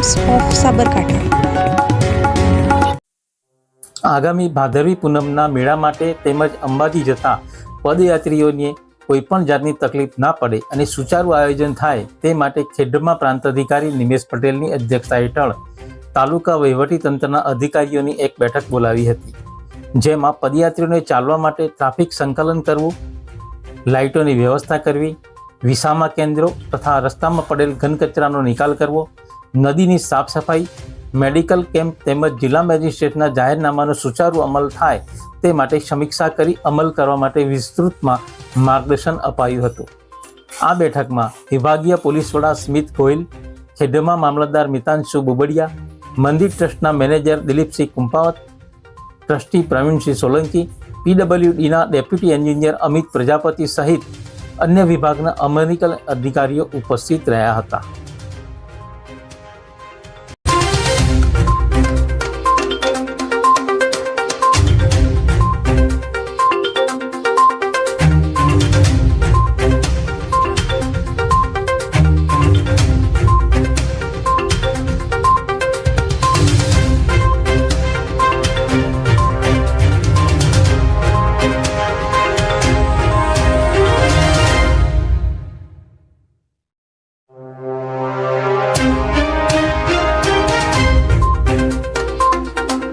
Times of Sabarkantha. આગામી ભાદરવી પૂનમના મેળા માટે તેમજ અંબાજી જતા પદયાત્રીઓને કોઈપણ જાતની તકલીફ ના પડે અને સુચારું આયોજન થાય તે માટે ખેડબ્રહ્મા પ્રાંત અધિકારી નિમેશ પટેલની અધ્યક્ષતા હેઠળ તાલુકા વહીવટીતંત્રના અધિકારીઓની એક બેઠક બોલાવી હતી, જેમાં પદયાત્રીઓને ચાલવા માટે ટ્રાફિક સંકલન કરવું, લાઇટોની વ્યવસ્થા કરવી, વિસામા કેન્દ્રો તથા રસ્તામાં પડેલ ઘન કચરાનો નિકાલ કરવો, નદીની સાફ સફાઈ, મેડિકલ કેમ્પ તેમજ જિલ્લા મેજિસ્ટ્રેટના જાહેરનામાનો સુચારુ અમલ થાય તે માટે સમીક્ષા કરી અમલ કરવા માટે વિસ્તૃતમાં માર્ગદર્શન અપાયું હતું। આ બેઠકમાં વિભાગીય પોલીસ વડા સ્મિત ગોહિલ, ખેડબ્રહ્મા મામલતદાર મિતાંશુ બુબડિયા, મંદિર ટ્રસ્ટના મેનેજર દિલીપસિંહ કુંપાવત, ટ્રસ્ટી પ્રવીણસિંહ સોલંકી, પીડબ્લ્યુડીના ડેપ્યુટી એન્જિનિયર અમિત પ્રજાપતિ સહિત અન્ય વિભાગના અમેરિકન અધિકારીઓ ઉપસ્થિત રહ્યા હતા।